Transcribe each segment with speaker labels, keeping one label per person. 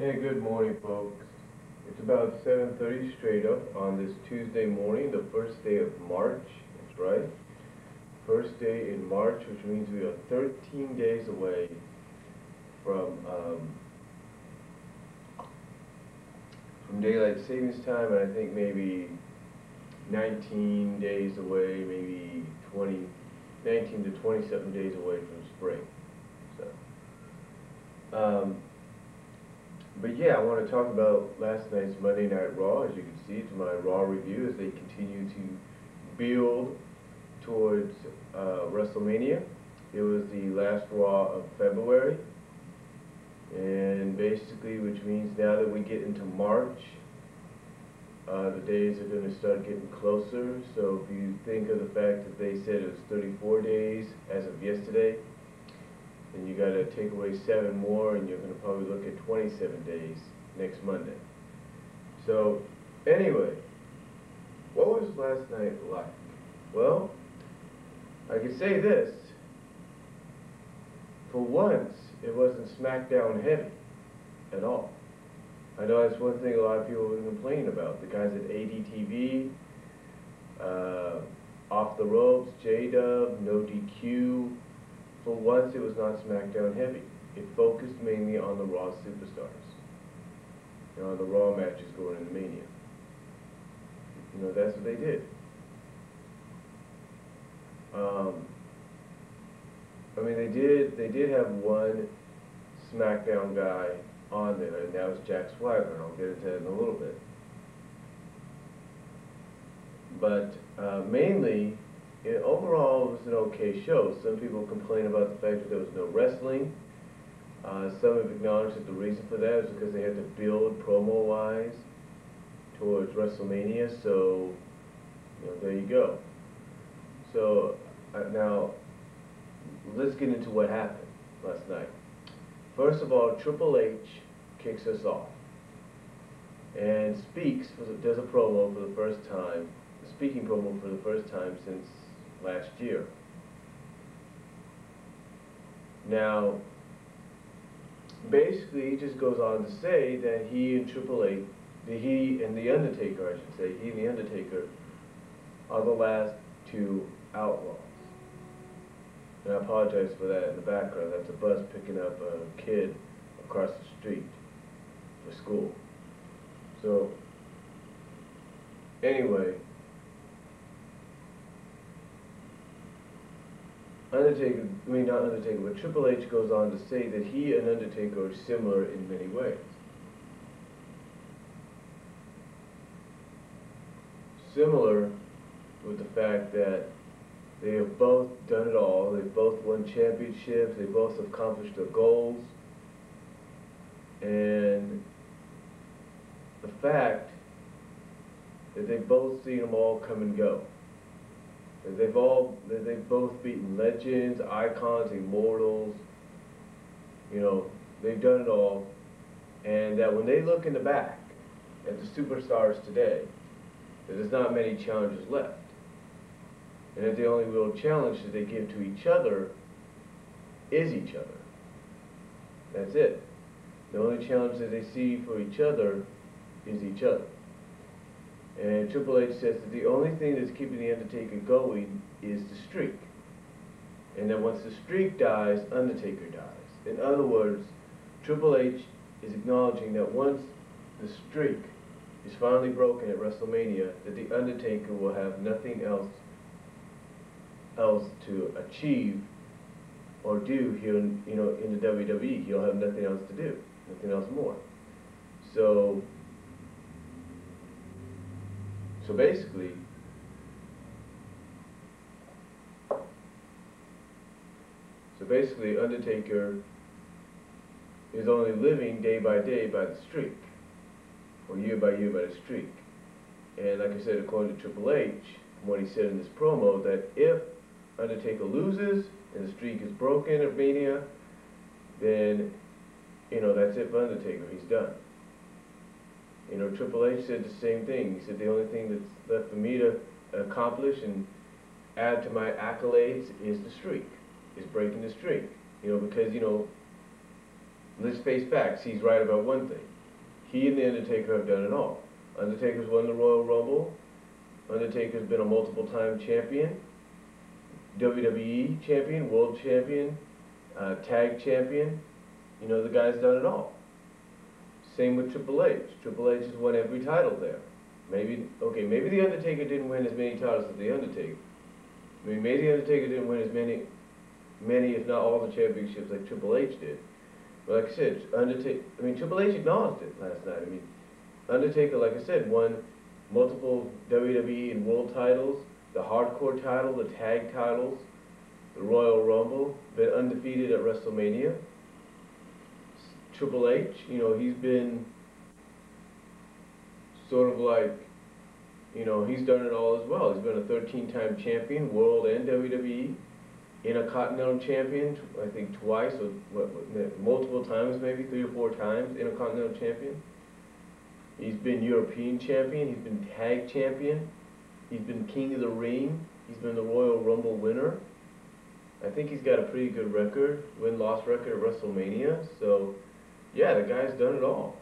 Speaker 1: Hey, good morning, folks. It's about 7:30 straight up on this Tuesday morning, the first day of March. That's right. First day in March, which means we are 13 days away from daylight savings time, and I think maybe 19 days away, maybe 19 to 27 days away from spring. But yeah, I want to talk about last night's Monday Night Raw. As you can see, it's my Raw review as they continue to build towards WrestleMania. It was the last Raw of February, and basically, which means now that we get into March, the days are going to start getting closer. So if you think of the fact that they said it was 34 days as of yesterday, and you got to take away 7 more, and you're going to probably look at 27 days next Monday. So, anyway, what was last night like? Well, I can say this. For once, it wasn't SmackDown heavy at all. I know that's one thing a lot of people have been complaining about. The guys at ADTV, Off the Ropes, J-Dub, No DQ. For once, it was not SmackDown heavy. It focused mainly on the Raw superstars. You know, the Raw matches going into Mania. You know, that's what they did. I mean, they did have one SmackDown guy on there, and that was Jack Swagger, and I'll get into that in a little bit. But mainly, overall, it was an okay show. Some people complain about the fact that there was no wrestling. Some have acknowledged that the reason for that is because they had to build promo-wise towards WrestleMania. So, you know, there you go. So now, let's get into what happened last night. First of all, Triple H kicks us off and does a promo for the first time, a speaking promo for the first time since last year. Now, basically, he just goes on to say that he and Triple H, he and the Undertaker, I should say, he and the Undertaker are the last two outlaws. And I apologize for that in the background. That's a bus picking up a kid across the street for school. So, anyway, not Undertaker, but Triple H goes on to say that he and Undertaker are similar in many ways. Similar with the fact that they have both done it all. They've both won championships. They both accomplished their goals. And the fact that they've both seen them all come and go. That they've both beaten legends, icons, immortals. You know, they've done it all. And that when they look in the back at the superstars today, that there's not many challenges left. And that the only real challenge that they give to each other is each other. That's it. The only challenge that they see for each other is each other. And Triple H says that the only thing that's keeping The Undertaker going is the streak. And that once the streak dies, Undertaker dies. In other words, Triple H is acknowledging that once the streak is finally broken at WrestleMania, that The Undertaker will have nothing else to achieve or do here in the WWE. He'll have nothing else to do, nothing else more. So basically, Undertaker is only living day by day by the streak, or year by year by the streak. And like I said, according to Triple H, from what he said in this promo, that if Undertaker loses and the streak is broken at Mania, then, you know, that's it for Undertaker. He's done. You know, Triple H said the same thing. He said the only thing that's left for me to accomplish and add to my accolades is the streak, is breaking the streak. You know, because, you know, let's face facts, he's right about one thing. He and The Undertaker have done it all. Undertaker's won the Royal Rumble. Undertaker's been a multiple-time champion, WWE champion, world champion, tag champion. You know, the guy's done it all. Same with Triple H. Triple H has won every title there. Maybe The Undertaker didn't win as many titles as The Undertaker. I mean, maybe The Undertaker didn't win as many, if not all, the championships like Triple H did. But like I said, Triple H acknowledged it last night. I mean, Undertaker, like I said, won multiple WWE and world titles, the hardcore title, the tag titles, the Royal Rumble, been undefeated at WrestleMania. Triple H, you know, he's been sort of like, you know, he's done it all as well. He's been a 13-time champion, world and WWE, Intercontinental champion, I think twice, or multiple times maybe, 3 or 4 times, Intercontinental champion. He's been European champion, he's been tag champion, he's been King of the Ring, he's been the Royal Rumble winner. I think he's got a pretty good record, win-loss record at WrestleMania, so yeah, the guy's done it all.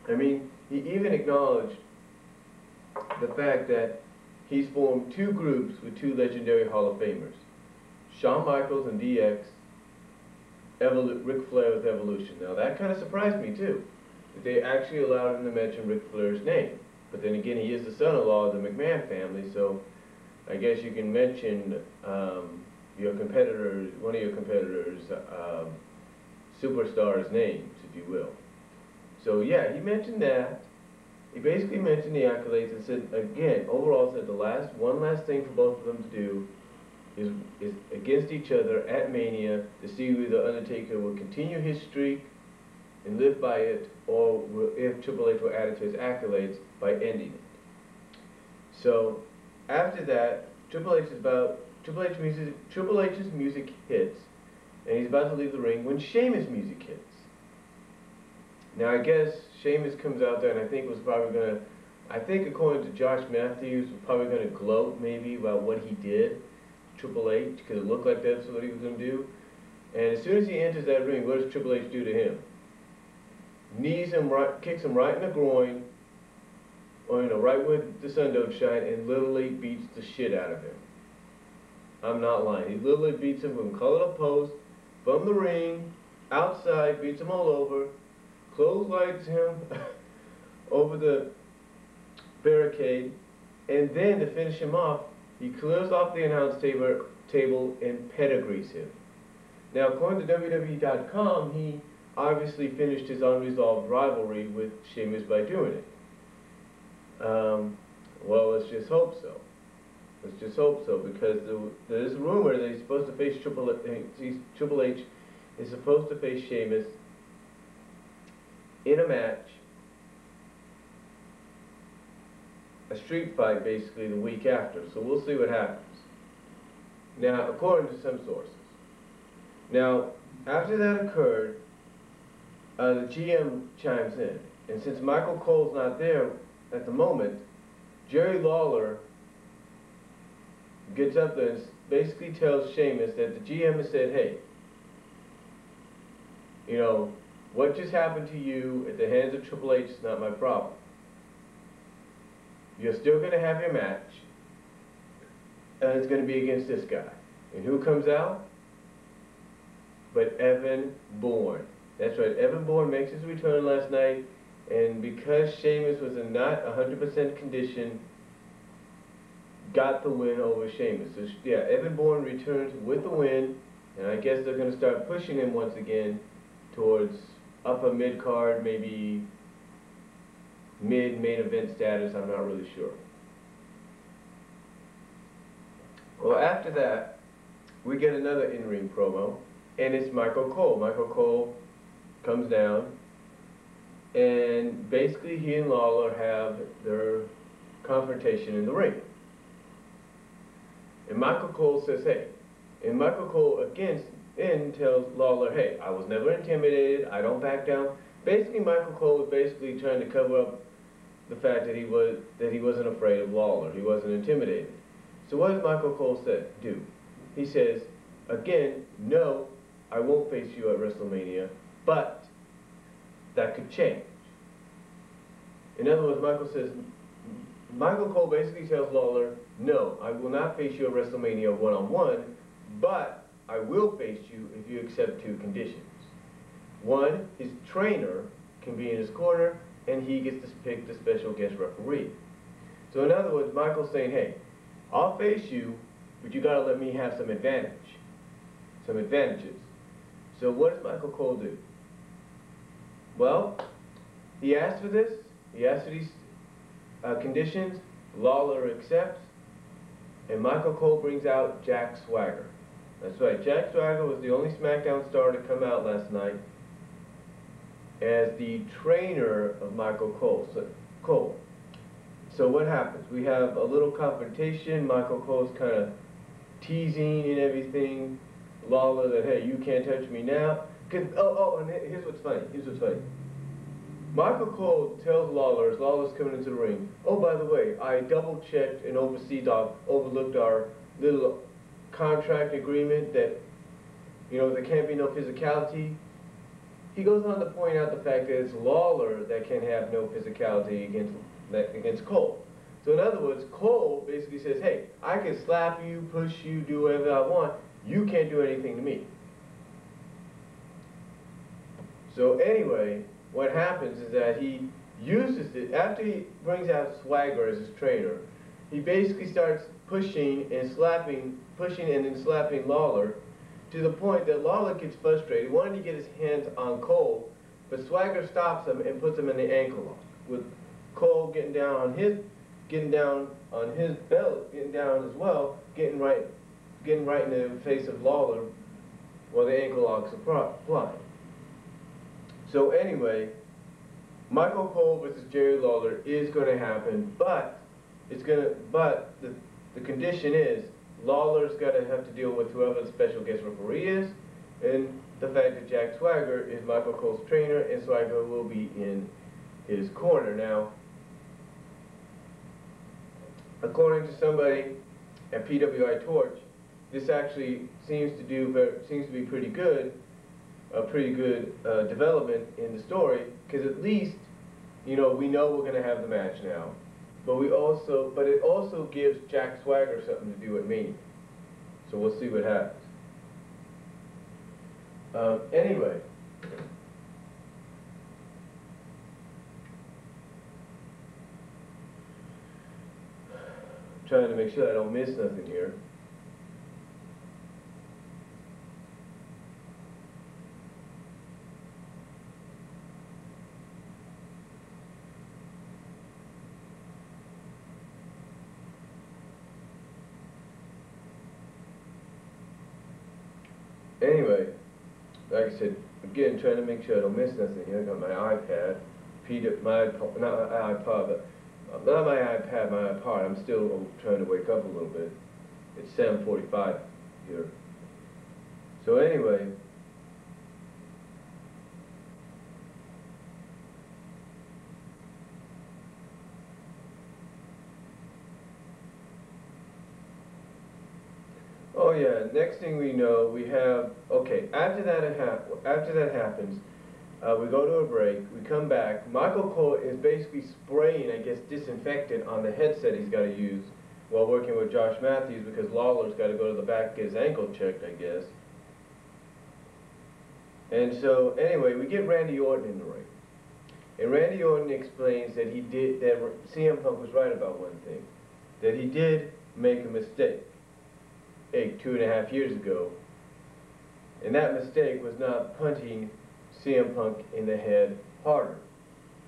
Speaker 1: I mean, he even acknowledged the fact that he's formed 2 groups with 2 legendary Hall of Famers, Shawn Michaels and DX, Ric Flair with Evolution. Now that kind of surprised me too, that they actually allowed him to mention Ric Flair's name. But then again, he is the son-in-law of the McMahon family, so I guess you can mention your competitors, one of your competitors' superstars' names, if you will. So yeah, he mentioned that. He basically mentioned the accolades and said, again, overall said one last thing for both of them to do is against each other at Mania to see whether Undertaker will continue his streak and live by it, or if Triple H will add it to his accolades by ending it. So after that, Triple H's music hits, and he's about to leave the ring when Sheamus' music hits. Now I guess Sheamus comes out there, and I think according to Josh Matthews, was probably going to gloat maybe about what he did, Triple H, because it looked like that's what he was going to do. And as soon as he enters that ring, what does Triple H do to him? Knees him right, kicks him right in the groin, or right where the sun don't shine, and literally beats the shit out of him. I'm not lying. He literally beats him from collar to post, from the ring, outside, beats him all over, clotheslines him over the barricade, and then to finish him off, he clears off the announce table and pedigrees him. Now, according to WWE.com, he obviously finished his unresolved rivalry with Sheamus by doing it. Well, let's just hope so. Let's just hope so, because there's a rumor that he's supposed to face Triple H is supposed to face Sheamus in a match, a street fight basically the week after. So we'll see what happens. Now, according to some sources. Now, after that occurred, the GM chimes in. And since Michael Cole's not there at the moment, Jerry Lawler gets up there and basically tells Sheamus that the GM has said, hey, you know, what just happened to you at the hands of Triple H is not my problem. You're still going to have your match, and it's going to be against this guy. And who comes out? But Evan Bourne. That's right, Evan Bourne makes his return last night, and because Sheamus was in not 100% condition, got the win over Sheamus. So yeah, Evan Bourne returns with the win, and I guess they're going to start pushing him once again towards upper mid-card, maybe mid-main event status, I'm not really sure. Well, after that, we get another in-ring promo, and it's Michael Cole. Michael Cole comes down, and basically he and Lawler have their confrontation in the ring. And Michael Cole says, hey, and Michael Cole again tells Lawler, hey, I was never intimidated, I don't back down. Basically, Michael Cole was basically trying to cover up the fact that he wasn't afraid of Lawler, he wasn't intimidated. So what does Michael Cole do? He says, again, no, I won't face you at WrestleMania, but that could change. In other words, Michael Cole basically tells Lawler, no, I will not face you at WrestleMania one-on-one, but I will face you if you accept two conditions. One, his trainer can be in his corner, and he gets to pick the special guest referee. So in other words, Michael's saying, hey, I'll face you, but you gotta let me have some advantages. So what does Michael Cole do? Well, he asked for this, he asked for these conditions, Lawler accepts, and Michael Cole brings out Jack Swagger. That's right, Jack Swagger was the only SmackDown star to come out last night as the trainer of Michael Cole. So what happens? We have a little confrontation. Michael Cole's kind of teasing and everything. Lawler that, hey, you can't touch me now. And here's what's funny. Michael Cole tells Lawler, as Lawler's coming into the ring, oh, by the way, I double-checked and overlooked our little contract agreement that, you know, there can't be no physicality. He goes on to point out the fact that it's Lawler that can have no physicality against Cole. So in other words, Cole basically says, hey, I can slap you, push you, do whatever I want. You can't do anything to me. So anyway, what happens is that he uses it, after he brings out Swagger as his trainer, he basically starts pushing and then slapping Lawler to the point that Lawler gets frustrated, wanting to get his hands on Cole, but Swagger stops him and puts him in the ankle lock, with Cole getting down on his belly, getting down as well, getting right in the face of Lawler while the ankle locks applied. So anyway, Michael Cole versus Jerry Lawler is going to happen, but the condition is Lawler's got to have to deal with whoever the special guest referee is, and the fact that Jack Swagger is Michael Cole's trainer, and Swagger will be in his corner. Now, according to somebody at PWI Torch, this actually seems to be pretty good, a pretty good development in the story, because at least, you know, we know we're going to have the match now. But it also gives Jack Swagger something to do at Mania. So we'll see what happens. Anyway. Trying to make sure I don't miss nothing here. Anyway, like I said, again, trying to make sure I don't miss nothing here. I got my iPad, not my iPod. I'm still trying to wake up a little bit. It's 7:45 here. So anyway, oh yeah, next thing we know, we have, okay, after that happens, we go to a break, we come back, Michael Cole is basically spraying, I guess, disinfectant on the headset he's got to use while working with Josh Matthews, because Lawler's got to go to the back, get his ankle checked, I guess. And so, anyway, we get Randy Orton in the ring. And Randy Orton explains that CM Punk was right about one thing, that he did make a mistake 2.5 years ago, and that mistake was not punting CM Punk in the head harder.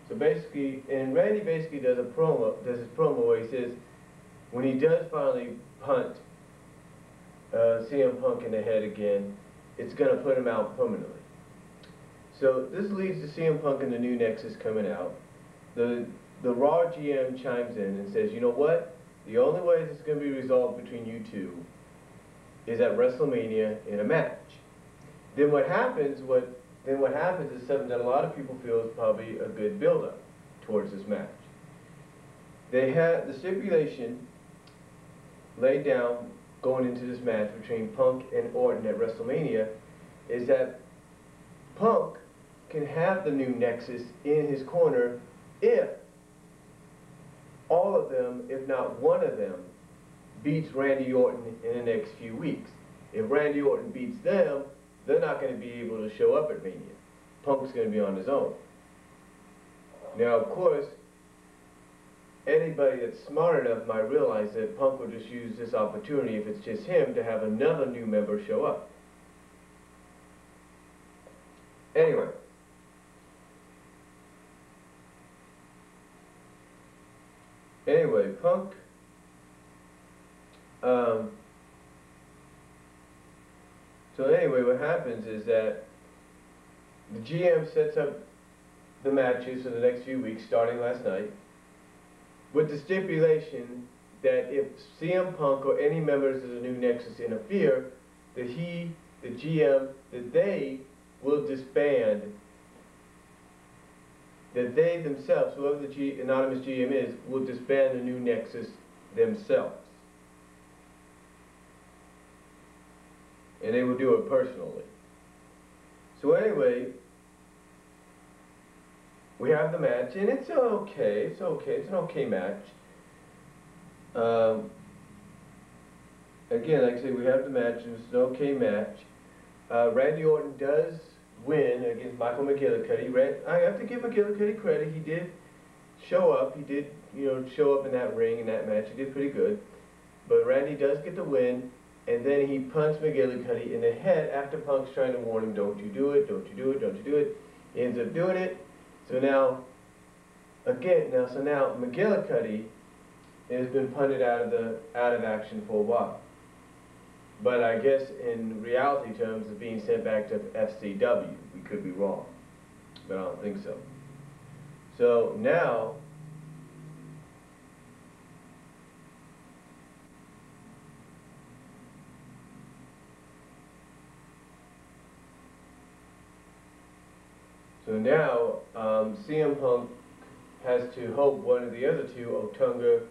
Speaker 1: So basically, and Randy basically does his promo where he says, when he does finally punt CM Punk in the head again, it's going to put him out permanently. So this leads to CM Punk and the new Nexus coming out. The Raw GM chimes in and says, you know what? The only way this is going to be resolved between you two is at WrestleMania in a match. Then what happens is something that a lot of people feel is probably a good build-up towards this match. They had the stipulation laid down going into this match between Punk and Orton at WrestleMania is that Punk can have the new Nexus in his corner if all of them, if not one of them, beats Randy Orton in the next few weeks. If Randy Orton beats them, they're not going to be able to show up at Mania. Punk's going to be on his own. Now, of course, anybody that's smart enough might realize that Punk will just use this opportunity, if it's just him, to have another new member show up. Anyway. Punk, so anyway, what happens is that the GM sets up the matches for the next few weeks, starting last night, with the stipulation that if CM Punk or any members of the new Nexus interfere, that he, the GM, that they will disband, that they themselves, whoever the anonymous GM is, will disband the new Nexus themselves. And they will do it personally. So anyway, we have the match, and it's okay, it's an okay match. Again, like I say, we have the match, and it's an okay match. Randy Orton does win against Michael McGillicuddy. I have to give McGillicuddy credit. He did show up. He did, show up in that ring, in that match. He did pretty good. But Randy does get the win, and then he punts McGillicuddy in the head after Punk's trying to warn him, don't you do it, don't you do it, don't you do it. He ends up doing it. So now, now McGillicuddy has been punted out of action for a while. But I guess in reality terms, it's being sent back to FCW. We could be wrong, but I don't think so. So now, CM Punk has to hope one of the other two, Otunga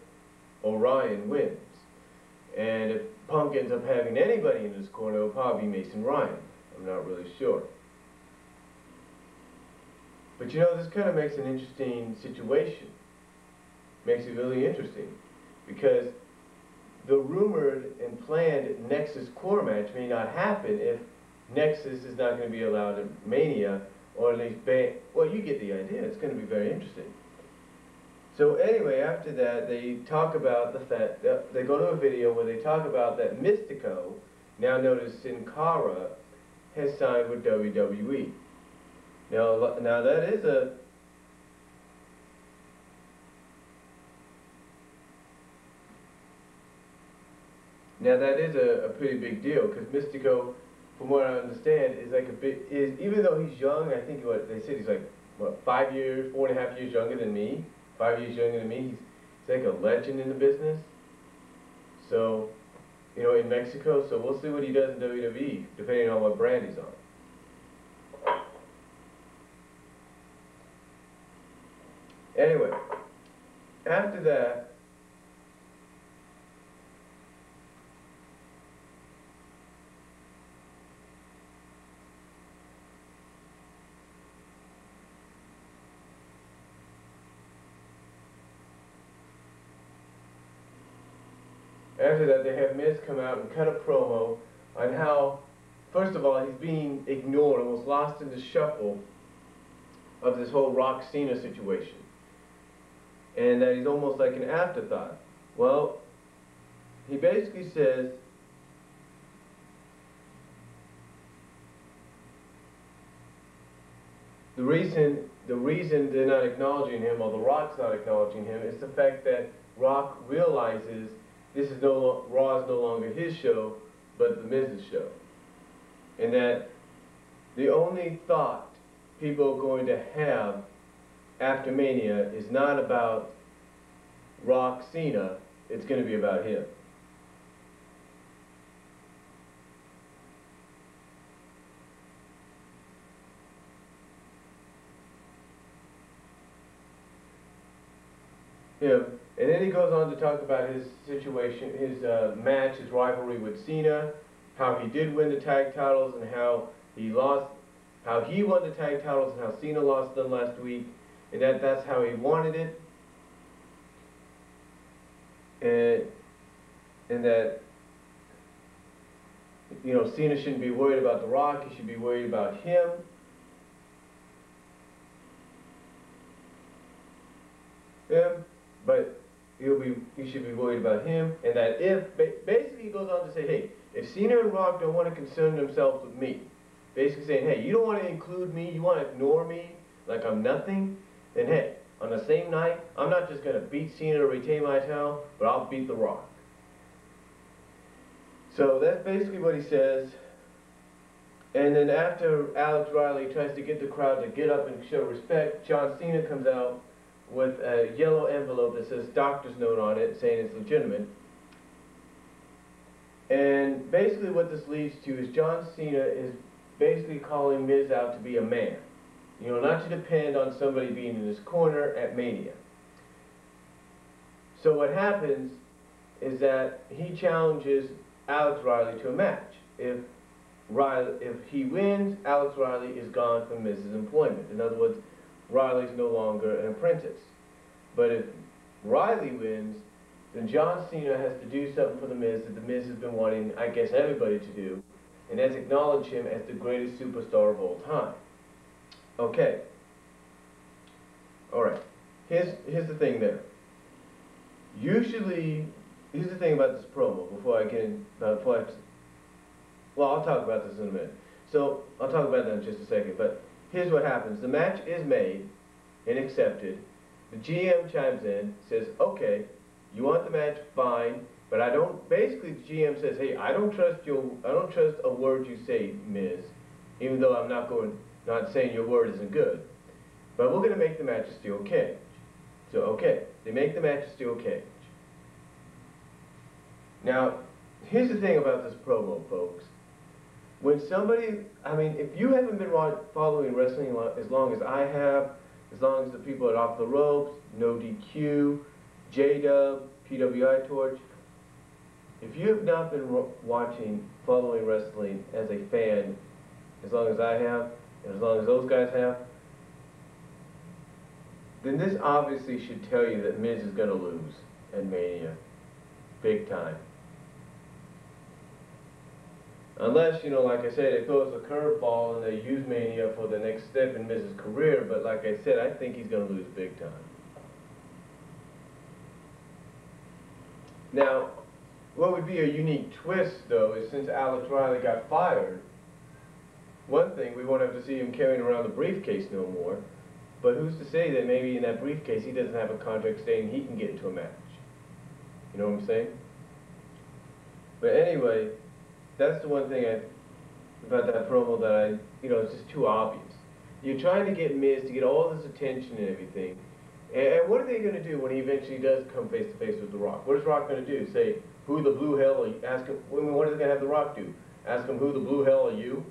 Speaker 1: or Ryan, wins. And if Punk ends up having anybody in his corner, it'll probably be Mason Ryan. I'm not really sure. But this kind of makes an interesting situation. Makes it really interesting. Because the rumored and planned Nexus core match may not happen if Nexus is not going to be allowed at Mania, or at least ban. Well, you get the idea. It's going to be very interesting. So anyway, after that, they talk about the fact that they go to a video where they talk about that Mystico, now known as Sin Cara, has signed with WWE. Now that is a pretty big deal, because Mystico, from what I understand, is like even though he's young, I think what they said he's like 4.5 years younger than me. 5 years younger than me. He's like a legend in the business. So, in Mexico. So we'll see what he does in WWE, depending on what brand he's on. Anyway, after that, they have Miz come out and cut a promo on how, first of all, he's being ignored, almost lost in the shuffle of this whole Rock Cena situation. And that he's almost like an afterthought. Well, he basically says, the reason they're not acknowledging him, or The Rock's not acknowledging him, is the fact that Rock realizes Raw is no longer his show, but The Miz's show. And that the only thought people are going to have after Mania is not about Rock Cena, it's going to be about him. And then he goes on to talk about his situation, his match, his rivalry with Cena, how he did win the tag titles, and how he lost, how he won the tag titles and how Cena lost them last week, and that's how he wanted it, and that, you know, Cena shouldn't be worried about The Rock, he should be worried about him. But he should be worried about him, and that basically he goes on to say, hey, if Cena and Rock don't want to concern themselves with me, basically saying, hey, you don't want to include me, you want to ignore me like I'm nothing, then hey, on the same night, I'm not just going to beat Cena to retain my title, but I'll beat The Rock. So that's basically what he says. And then after Alex Riley tries to get the crowd to get up and show respect, John Cena comes out with a yellow envelope that says doctor's note on it, saying it's legitimate. And basically what this leads to is John Cena is basically calling Miz out to be a man. You know, not to depend on somebody being in his corner at Mania. So what happens is that he challenges Alex Riley to a match. If he wins, Alex Riley is gone from Miz's employment. In other words, Riley's no longer an apprentice. But if Riley wins, then John Cena has to do something for The Miz that The Miz has been wanting, I guess, everybody to do, and that's acknowledge him as the greatest superstar of all time. Okay. Alright. Here's the thing there. Usually, here's the thing about this promo, well, I'll talk about this in a minute. So, I'll talk about that in just a second, but here's what happens. The match is made and accepted. The GM chimes in, says, okay, you want the match, fine, but I don't, basically the GM says, hey, I don't trust a word you say, Miz, even though I'm not saying your word isn't good. But we're going to make the match a steel cage. So, okay, they make the match a steel cage. Now, here's the thing about this promo, folks. When somebody, I mean, if you haven't been following wrestling as long as I have, as long as the people at Off the Ropes, No DQ, J-Dub, PWI Torch, if you have not been following wrestling as a fan, as long as I have, and as long as those guys have, then this obviously should tell you that Miz is going to lose at Mania. Big time. Unless, you know, like I said, it throws a curveball and they use Mania for the next step in Miz's career, but like I said, I think he's going to lose big time. Now, what would be a unique twist, though, is since Alex Riley got fired, one thing, we won't have to see him carrying around the briefcase no more, but who's to say that maybe in that briefcase he doesn't have a contract saying he can get into a match? You know what I'm saying? But anyway, that's the one thing about that promo that it's just too obvious. You're trying to get Miz to get all this attention and everything. And what are they going to do when he eventually does come face to face with The Rock? What is Rock going to do? Say, who the blue hell are you? Ask him, what is it going to have The Rock do? Ask him, who the blue hell are you?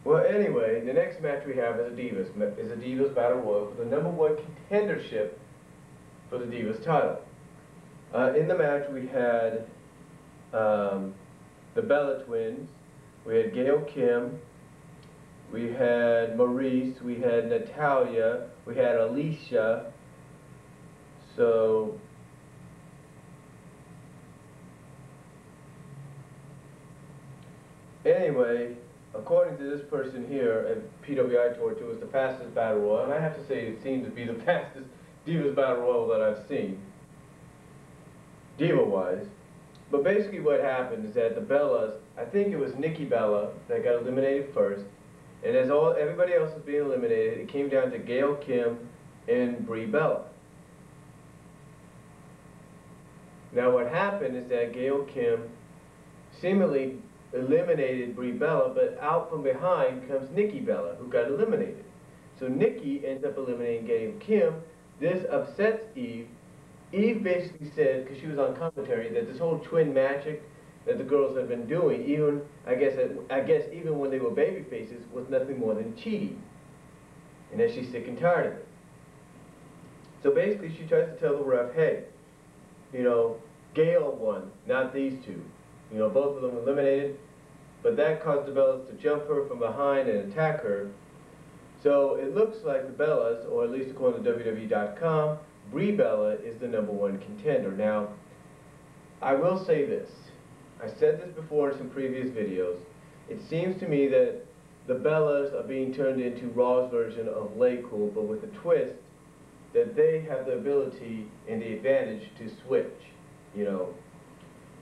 Speaker 1: Well, anyway, the next match we have is a Divas Battle Royal for the #1 contendership for the Divas title. In the match we had the Bella Twins, we had Gail Kim, we had Maurice, we had Natalia, we had Alicia. So anyway, according to this person here at PWI Torch, it was the fastest Battle Royal, and I have to say it seemed to be the fastest Divas Battle Royal that I've seen, Diva-wise. But basically what happened is that the Bellas, I think it was Nikki Bella that got eliminated first, and as everybody else was being eliminated, it came down to Gail Kim and Brie Bella. Now what happened is that Gail Kim seemingly eliminated Brie Bella, but out from behind comes Nikki Bella, who got eliminated. So Nikki ends up eliminating Gail Kim. This upsets Eve. Eve basically said, because she was on commentary, that this whole twin magic that the girls had been doing, even I guess even when they were baby faces, was nothing more than cheating, and that she's sick and tired of it. So basically, she tries to tell the ref, hey, you know, Gail won, not these two. You know, both of them eliminated, but that caused the Bellas to jump her from behind and attack her. So it looks like the Bellas, or at least according to WWE.com, Brie Bella is the #1 contender. Now, I will say this. I said this before in some previous videos. It seems to me that the Bellas are being turned into Raw's version of Lay Cool, but with a twist that they have the ability and the advantage to switch, you know.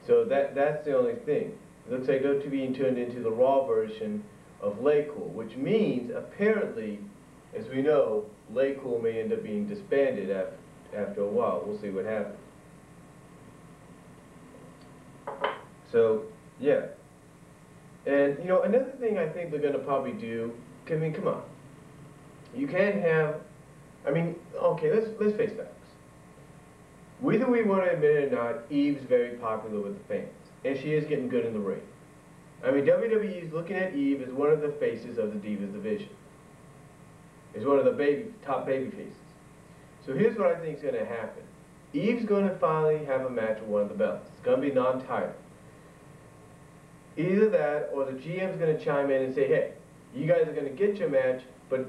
Speaker 1: So that's the only thing. It looks like they're being turned into the Raw version of Lay Cool, which means, apparently, as we know, Lay Cool may end up being disbanded after a while. We'll see what happens. So, yeah. And, you know, another thing I think they're going to probably do, I mean, come on. You can't have, I mean, okay, let's face facts. Whether we want to admit it or not, Eve's very popular with the fans. And she is getting good in the ring. I mean, WWE is looking at Eve as one of the faces of the Divas division. As one of the top baby faces. So here's what I think is going to happen. Eve's going to finally have a match with one of the Bellas. It's going to be non-title. Either that, or the GM's going to chime in and say, hey, you guys are going to get your match, but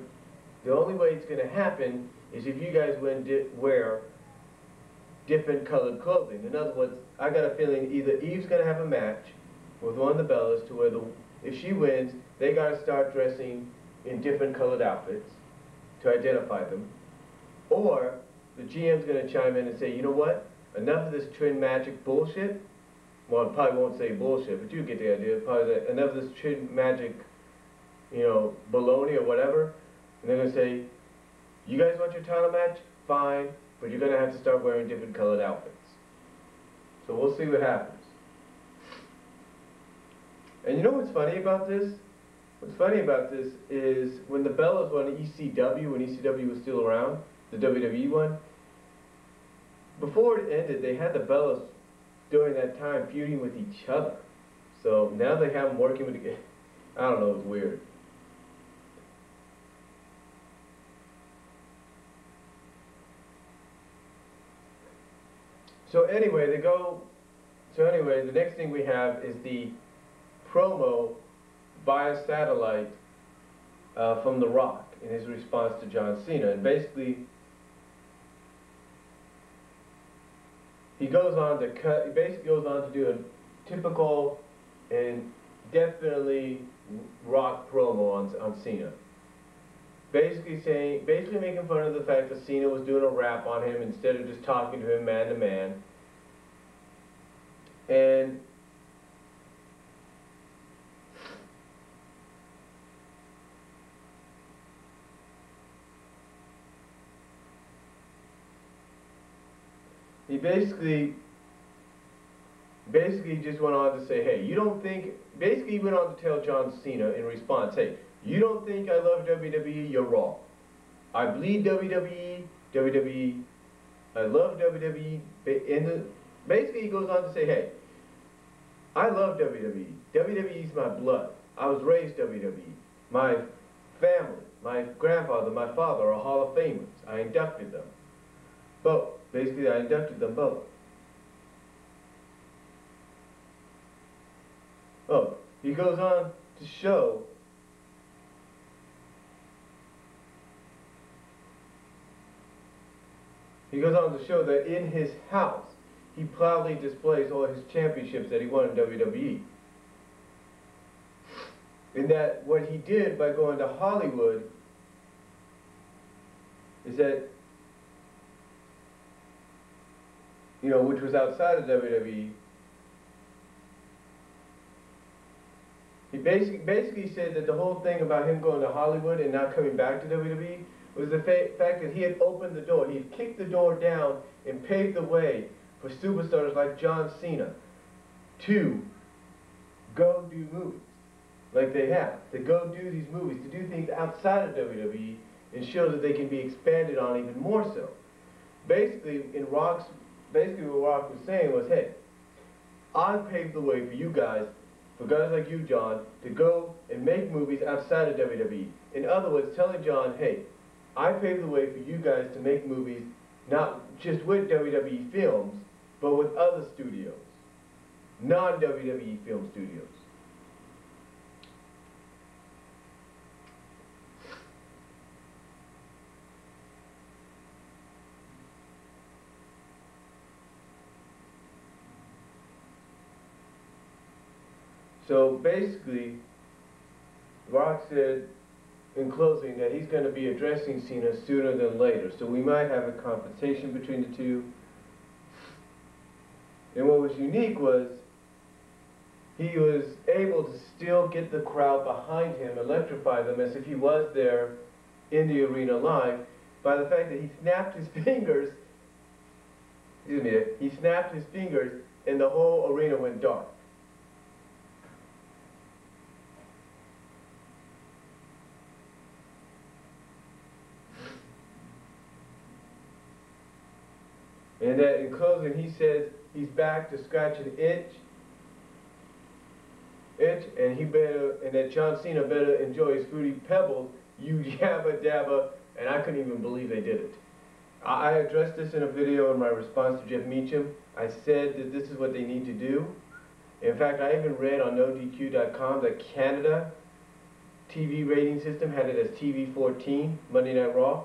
Speaker 1: the only way it's going to happen is if you guys wear different colored clothing. In other words, I got a feeling either Eve's going to have a match with one of the Bellas to where if she wins, they got to start dressing in different colored outfits to identify them. Or the GM's going to chime in and say, you know what? Enough of this Trin Magic bullshit. Well, I probably won't say bullshit, but you get the idea. Probably enough of this Trin Magic, you know, baloney or whatever. And they're going to say, you guys want your title match? Fine, but you're going to have to start wearing different colored outfits. So we'll see what happens. And you know what's funny about this? What's funny about this is when the Bellas won ECW, when ECW was still around, the WWE one, before it ended, they had the Bellas during that time feuding with each other. So now they have them working with the, I don't know, it's weird. So anyway, the next thing we have is the promo via satellite from The Rock in his response to John Cena. And basically, he basically goes on to do a typical and definitely Rock promo on Cena. Basically making fun of the fact that Cena was doing a rap on him instead of just talking to him man to man. And he basically just went on to say, hey, you don't think, basically he went on to tell John Cena in response, hey, you don't think I love WWE, you're wrong. I bleed WWE, I love WWE, basically he goes on to say, hey, I love WWE, WWE's my blood, I was raised WWE, my family, my grandfather, my father are Hall of Famers, I inducted them. Both. Basically, I inducted them both. Oh, he goes on to show that in his house, he proudly displays all his championships that he won in WWE. And that what he did by going to Hollywood is that, you know, which was outside of WWE, he basically said that the whole thing about him going to Hollywood and not coming back to WWE was the fact that he had opened the door, he had kicked the door down and paved the way for superstars like John Cena to go do movies like they have, to go do these movies, to do things outside of WWE and show that they can be expanded on even more so. Basically, what Rock was saying was, hey, I paved the way for you guys, for guys like you, John, to go and make movies outside of WWE. In other words, telling John, hey, I paved the way for you guys to make movies not just with WWE films, but with other studios, non-WWE film studios. So basically, Rock said in closing that he's going to be addressing Cena sooner than later. So we might have a confrontation between the two. And what was unique was he was able to still get the crowd behind him, electrify them as if he was there in the arena live, by the fact that he snapped his fingers, he snapped his fingers and the whole arena went dark. And that in closing, he says he's back to scratch an itch, and that John Cena better enjoy his fruity pebbles, you yabba dabba, and I couldn't even believe they did it. I addressed this in a video in my response to Jeff Meacham. I said that this is what they need to do. In fact, I even read on NoDQ.com that Canada TV rating system had it as TV 14, Monday Night Raw,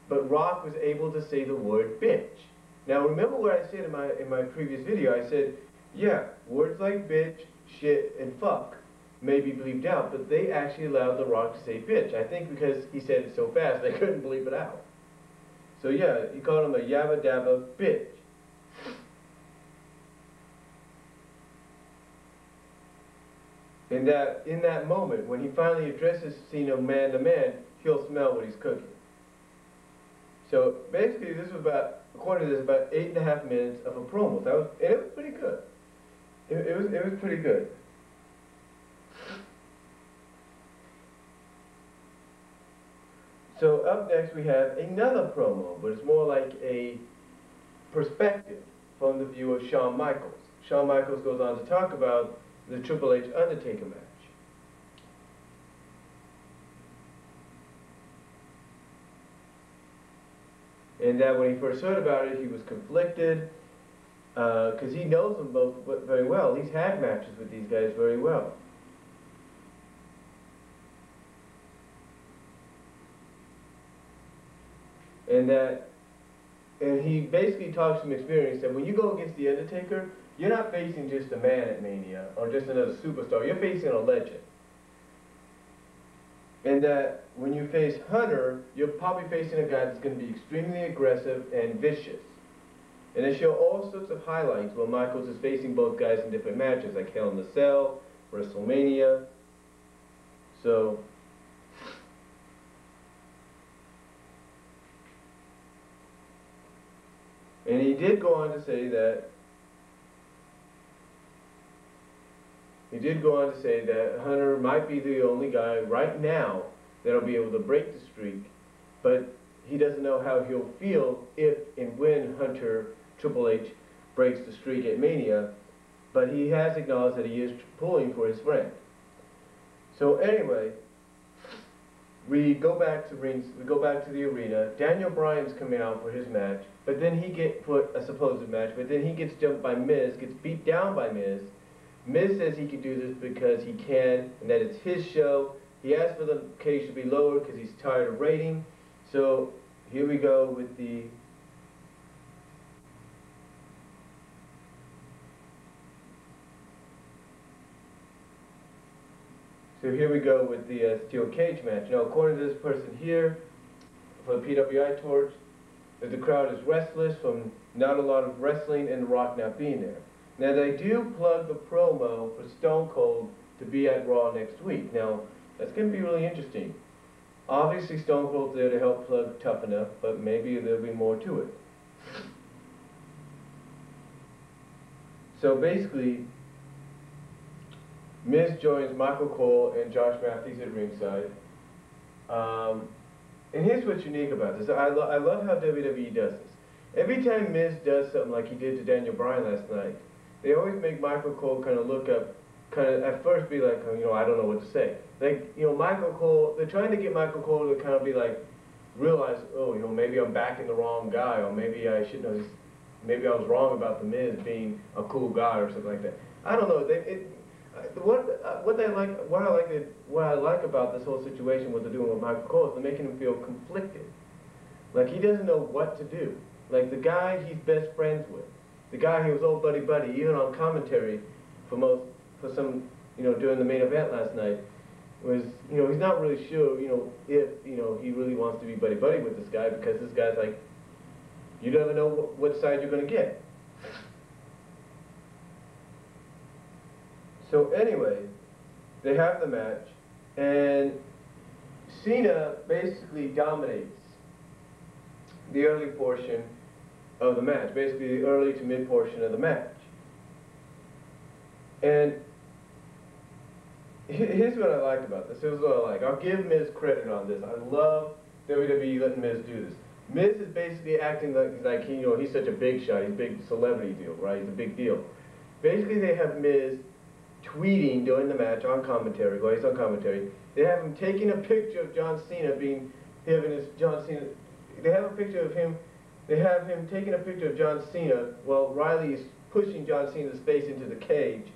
Speaker 1: but Rock was able to say the word bitch. Now remember what I said in my previous video. I said, yeah, words like bitch, shit, and fuck may be bleeped out, but they actually allowed The Rock to say bitch. I think because he said it so fast, they couldn't bleep it out. So yeah, he called him a yabba dabba bitch. And that in that moment, when he finally addresses Cena man to man, he'll smell what he's cooking. So basically, this was about, according to this, about 8.5 minutes of a promo. And it was pretty good. It was pretty good. So up next we have another promo, but it's more like a perspective from the view of Shawn Michaels. Shawn Michaels goes on to talk about the Triple H Undertaker match. And that when he first heard about it, he was conflicted, because he knows them both very well. He's had matches with these guys very well. And he basically talks from experience that when you go against The Undertaker, you're not facing just a man at Mania, or just another superstar, you're facing a legend. And that when you face Hunter, you're probably facing a guy that's going to be extremely aggressive and vicious. And they show all sorts of highlights where Michaels is facing both guys in different matches, like Hell in the Cell, WrestleMania. So, and he did go on to say that Hunter might be the only guy right now that'll be able to break the streak, but he doesn't know how he'll feel if and when Hunter Triple H breaks the streak at Mania, but he has acknowledged that he is pulling for his friend. So anyway, we go back to the arena. Daniel Bryan's coming out for his match, but then he gets jumped by Miz, gets beat down by Miz. Miz says he can do this because he can, and that it's his show. He asked for the cage to be lowered because he's tired of rating. So here we go with the steel cage match. Now, according to this person here, for the PWI torch, that the crowd is restless from not a lot of wrestling and The Rock not being there. Now, they do plug the promo for Stone Cold to be at Raw next week. Now, that's going to be really interesting. Obviously, Stone Cold's there to help plug Tough Enough, but maybe there'll be more to it. So basically, Miz joins Michael Cole and Josh Matthews at ringside. And here's what's unique about this. I love how WWE does this. every time Miz does something like he did to Daniel Bryan last night, they always make Michael Cole kind of look up, kind of at first be like, oh, you know, I don't know what to say. Like, you know, Michael Cole, they're trying to get Michael Cole to kind of be like, realize, oh, you know, maybe I'm backing the wrong guy, or maybe I shouldn't have, maybe I was wrong about the Miz being a cool guy or something like that. I don't know. What I like about this whole situation, what they're doing with Michael Cole, is they're making him feel conflicted. Like he doesn't know what to do. Like the guy he's best friends with, the guy he was old buddy, even on commentary for some, you know, during the main event last night, was, you know, he's not really sure, you know, if, you know, he really wants to be buddy with this guy, because this guy's like, you never know what side you're going to get. So anyway, they have the match, and Cena basically dominates the early portion of the match, basically the early to mid portion of the match. And here's what I like about this. Here's what I like. I'll give Miz credit on this. I love WWE letting Miz do this. Miz is basically acting like he, you know, he's such a big shot. He's a big celebrity deal, right? He's a big deal. Basically, they have Miz tweeting during the match on commentary, while he's on commentary. They have him taking a picture of John Cena They have a picture of him. They have him taking a picture of John Cena while Riley is pushing John Cena's face into the cage,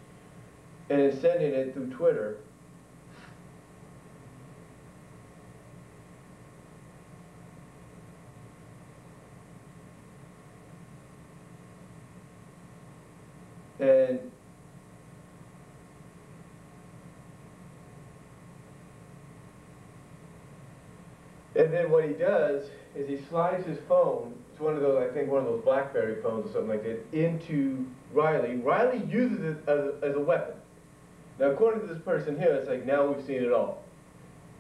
Speaker 1: and then sending it through Twitter. And then what he does is he slides his phone, it's one of those, I think one of those BlackBerry phones or something like that, into Riley. Riley uses it as a weapon. Now according to this person here, it's like, now we've seen it all.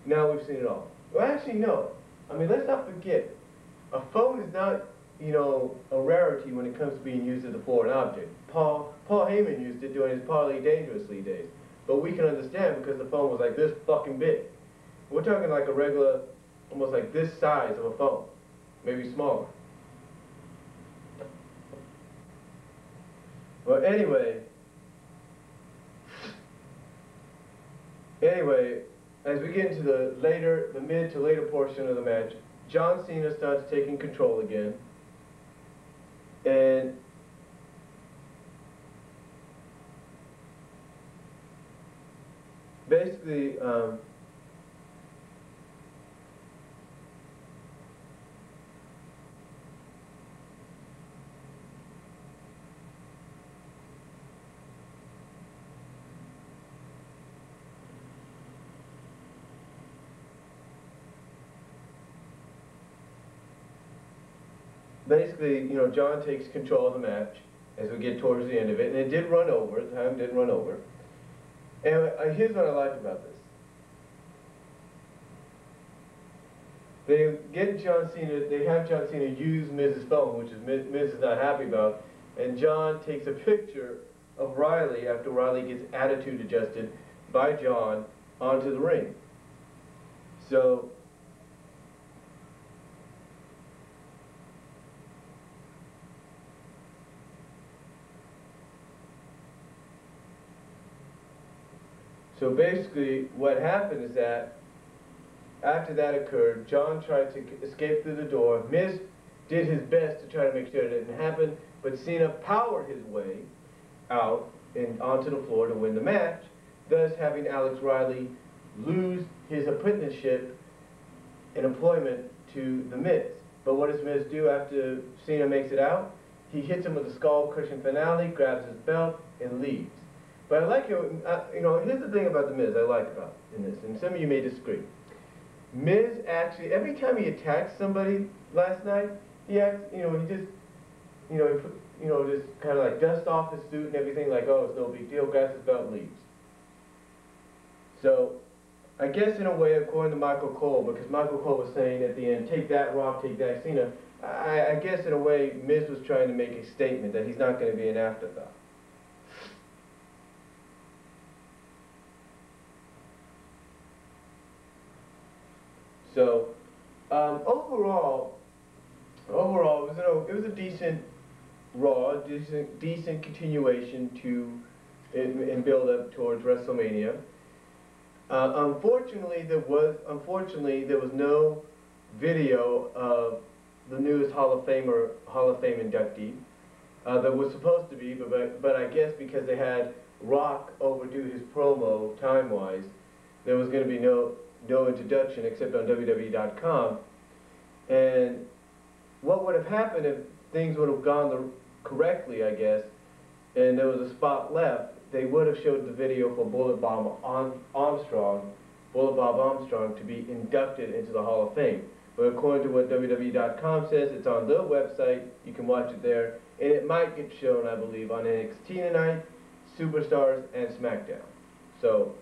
Speaker 1: Now we've seen it all. Well, actually no. I mean, let's not forget, a phone is not, you know, a rarity when it comes to being used as a foreign object. Paul Heyman used it during his Parlay Dangerously days. But we can understand because the phone was like this fucking big. We're talking like a regular, almost like this size of a phone, maybe smaller. Well, anyway, as we get into the mid to later portion of the match, John Cena starts taking control again, and basically, you know, John takes control of the match as we get towards the end of it, and it did run over. The time did run over. And here's what I like about this. They have John Cena use Miz's phone, which is Miz is not happy about, and John takes a picture of Riley after Riley gets attitude adjusted by John onto the ring. So basically what happened is that after that occurred, John tried to escape through the door. Miz did his best to try to make sure it didn't happen, but Cena powered his way out and onto the floor to win the match, thus having Alex Riley lose his apprenticeship and employment to The Miz. But what does Miz do after Cena makes it out? He hits him with a skull crushing finale, grabs his belt, and leaves. But I like it, you know, here's the thing about The Miz I like about in this, and some of you may disagree. Miz actually, every time he attacks somebody last night, he acts, you know, he just, you know, just kind of like dust off his suit and everything, like, oh, it's no big deal, grabs his belt and leaves. So, I guess in a way, according to Michael Cole, because Michael Cole was saying at the end, take that Rock, take that Cena, I guess in a way, Miz was trying to make a statement that he's not going to be an afterthought. So, overall, Overall, it was a decent Raw, decent continuation to and build up towards WrestleMania. Unfortunately there was no video of the newest Hall of Fame inductee. There was supposed to be, but I guess because they had Rock overdo his promo time-wise, there was going to be no introduction except on WWE.com. And what would have happened if things would have gone correctly, I guess, and there was a spot left, they would have showed the video for Bullet Bob Armstrong to be inducted into the Hall of Fame. But according to what WWE.com says, it's on their website, you can watch it there, and it might get shown, I believe, on NXT tonight, Superstars, and SmackDown. So,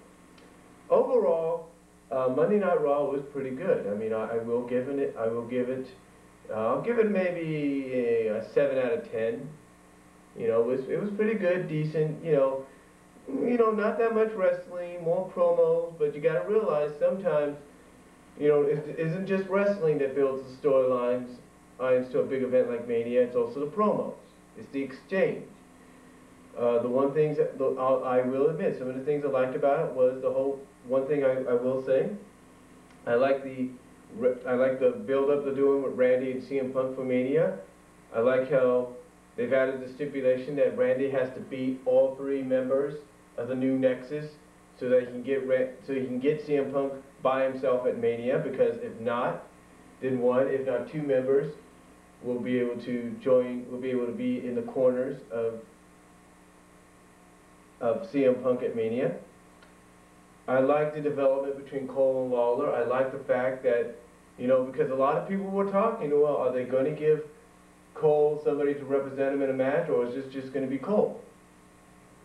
Speaker 1: overall, Monday Night Raw was pretty good. I mean, I'll give it maybe a 7 out of 10. You know, it was pretty good, decent, you know, not that much wrestling, more promos, but you got to realize sometimes, you know, it isn't just wrestling that builds the storylines to a big event like Mania, it's also the promos. It's the exchange. The one thing I will admit, some of the things I liked about it was one thing I will say, I like the build-up they're doing with Randy and CM Punk for Mania. I like how they've added the stipulation that Randy has to beat all 3 members of the new Nexus so that he can get CM Punk by himself at Mania, because if not, then one, if not 2 members will be able to be in the corners of CM Punk at Mania. I like the development between Cole and Lawler. I like the fact that, you know, because a lot of people were talking, well, are they going to give Cole somebody to represent him in a match, or is this just going to be Cole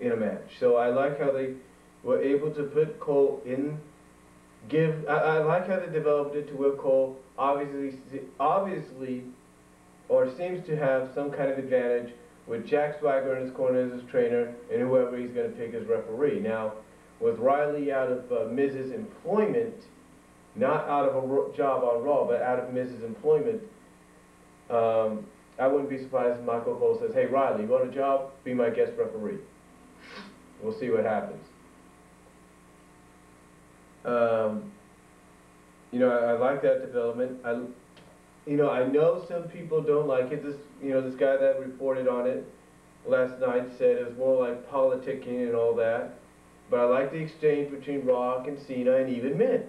Speaker 1: in a match? So I like how they were able to put Cole in, I like how they developed it to where Cole obviously, or seems to have some kind of advantage with Jack Swagger in his corner as his trainer and whoever he's going to pick as referee. Now, with Riley out of Miz's employment, not out of a job on Raw, but out of Miz's employment, I wouldn't be surprised if Michael Cole says, hey Riley, you want a job? Be my guest referee. We'll see what happens. You know, I like that development. I know some people don't like it. This guy that reported on it last night said it was more like politicking and all that. But I like the exchange between Rock and Cena and even Miz.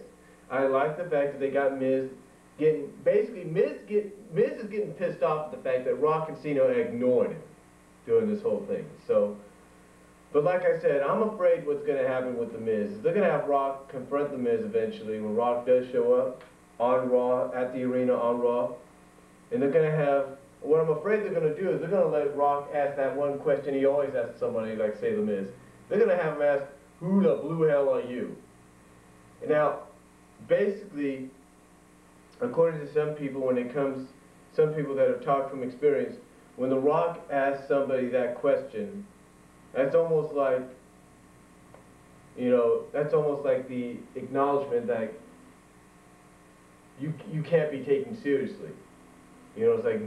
Speaker 1: I like the fact that they got Miz Miz is getting pissed off at the fact that Rock and Cena ignored him during this whole thing. So, but like I said, I'm afraid what's going to happen with the Miz is they're going to have Rock confront the Miz eventually when Rock does show up on Raw, at the arena on Raw. And they're going to have, what I'm afraid they're going to do is they're going to let Rock ask that one question he always asks somebody, like say the Miz. They're going to have him ask, who the blue hell are you? And now, basically, according to some people, some people that have talked from experience, when The Rock asks somebody that question, that's almost like, that's almost like the acknowledgement that you can't be taken seriously. It's like,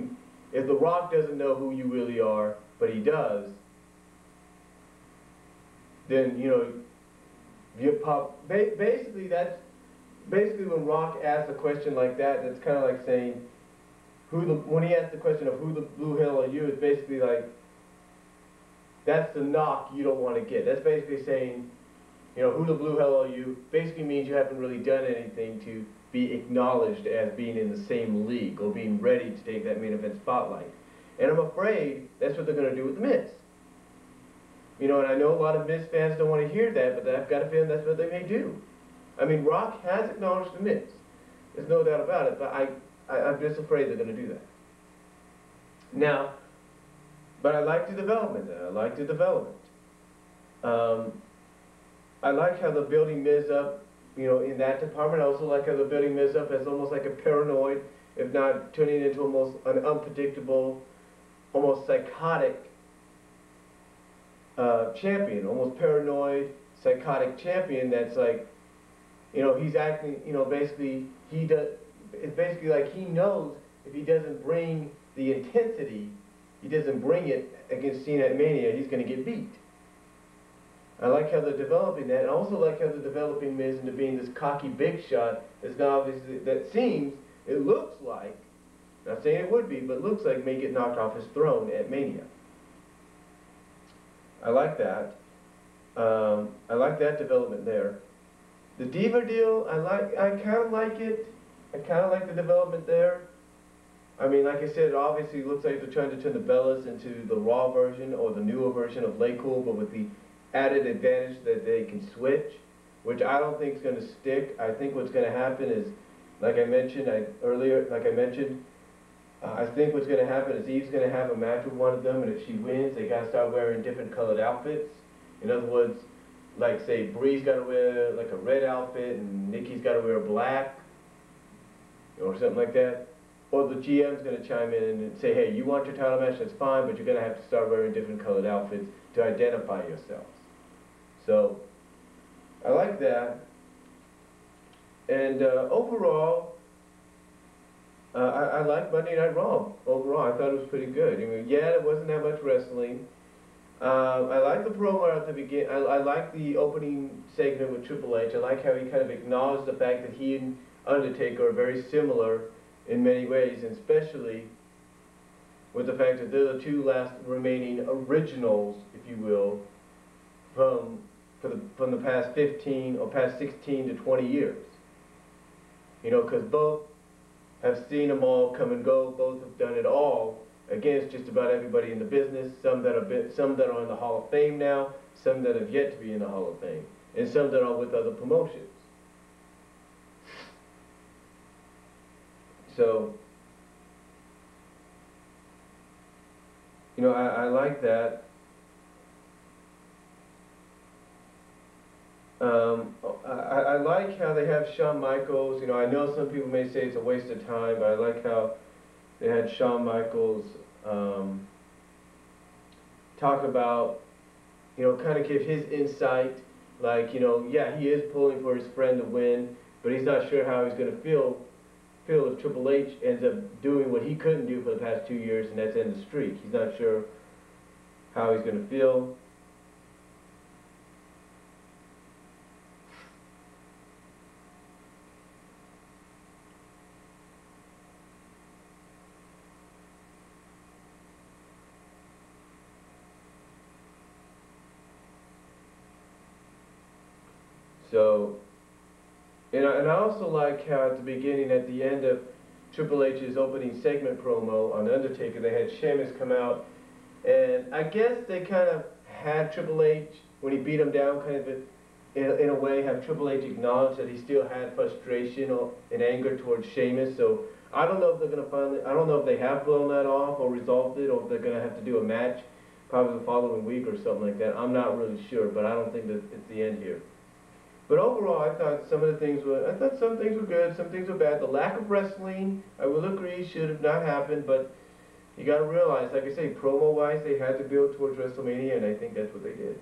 Speaker 1: if The Rock doesn't know who you really are, but he does, then, basically when Rock asks a question like that, that's kind of like saying, when he asks the question of who the blue hell are you, it's basically like, that's the knock you don't want to get. That's basically saying, who the blue hell are you, basically means you haven't really done anything to be acknowledged as being in the same league or being ready to take that main event spotlight. And I'm afraid that's what they're going to do with The Miz. And I know a lot of Miz fans don't want to hear that, but I've got a feeling that's what they may do. I mean, Rock has acknowledged The Miz. There's no doubt about it, but I'm just afraid they're going to do that. Now, but I like the development there. I like the development. I like how they're building Miz up, in that department. I also like how they're building Miz up as almost like a paranoid, if not turning into almost an unpredictable, almost psychotic champion, almost paranoid, psychotic champion that's like, he's acting, basically, it's basically like he knows if he doesn't bring the intensity, he doesn't bring it against Cena at Mania, he's going to get beat. I like how they're developing that. I also like how they're developing Miz into being this cocky big shot that's not obviously, that seems, it looks like, not saying it would be, but looks like may get knocked off his throne at Mania. I like that. I like that development there. The Diva deal, I kind of like it. I kind of like the development there. I mean, like I said, it obviously looks like they're trying to turn the Bellas into the Raw version or the newer version of Lay Cool, but with the added advantage that they can switch, which I don't think is going to stick. I think what's going to happen is, like I mentioned earlier, I think what's going to happen is Eve's going to have a match with one of them, and if she wins, they got to start wearing different colored outfits. In other words, like say Bree's got to wear like a red outfit, and Nikki's got to wear black, or something like that. Or the GM's going to chime in and say, hey, you want your title match, that's fine, but you're going to have to start wearing different colored outfits to identify yourselves. So, I like that. And overall, I like Monday Night Raw. Overall, I thought it was pretty good. I mean, yeah, there wasn't that much wrestling. I like the promo at the beginning. I like the opening segment with Triple H. I like how he kind of acknowledged the fact that he and Undertaker are very similar in many ways, and especially with the fact that they're the two last remaining originals, if you will, from the past 15 or past 16 to 20 years. You know, because both have seen them all come and go. Both have done it all against just about everybody in the business. Some that are in the Hall of Fame now, some that have yet to be in the Hall of Fame, and some that are with other promotions. So, you know, I like that. I like how they have Shawn Michaels. You know, I know some people may say it's a waste of time, but I like how they had Shawn Michaels talk about, you know, kind of give his insight. Like, you know, yeah, he is pulling for his friend to win, but he's not sure how he's going to feel if Triple H ends up doing what he couldn't do for the past 2 years, and that's end the streak. He's not sure how he's going to feel. So, and I also like how at the beginning, at the end of Triple H's opening segment promo on Undertaker, they had Sheamus come out, and I guess they kind of had Triple H, when he beat him down, kind of in a way, have Triple H acknowledge that he still had frustration or and anger towards Sheamus. So I don't know if they're going to I don't know if they have blown that off or resolved it, or if they're going to have to do a match probably the following week or something like that. I'm not really sure, but I don't think that it's the end here. But overall, I thought some things were good, some things were bad. The lack of wrestling, I will agree, should have not happened, but you got to realize, like I say, promo-wise, they had to build towards WrestleMania, and I think that's what they did.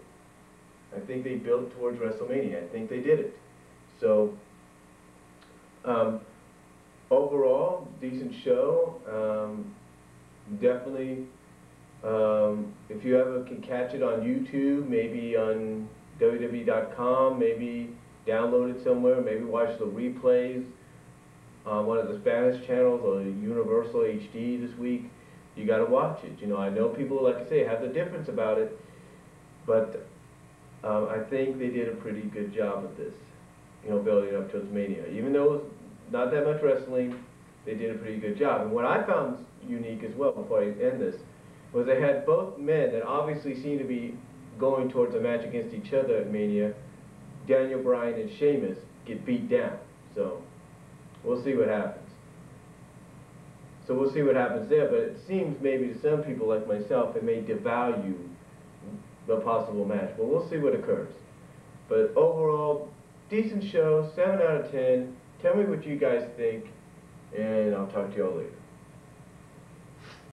Speaker 1: I think they built towards WrestleMania. I think they did it. So, overall, decent show. Definitely, if you ever can catch it on YouTube, maybe on WWE.com, maybe download it somewhere, maybe watch the replays on one of the Spanish channels or Universal HD this week. You got to watch it. You know, I know people, like I say, have the difference about it, but I think they did a pretty good job of this, you know, building up to Mania. Even though it was not that much wrestling, they did a pretty good job. And what I found unique as well, before I end this, was they had both men that obviously seemed to be going towards a match against each other at Mania, Daniel Bryan and Sheamus, get beat down. So, we'll see what happens. So we'll see what happens there, but it seems maybe to some people like myself, it may devalue the possible match. But we'll see what occurs. But overall, decent show, 7 out of 10. Tell me what you guys think, and I'll talk to you all later.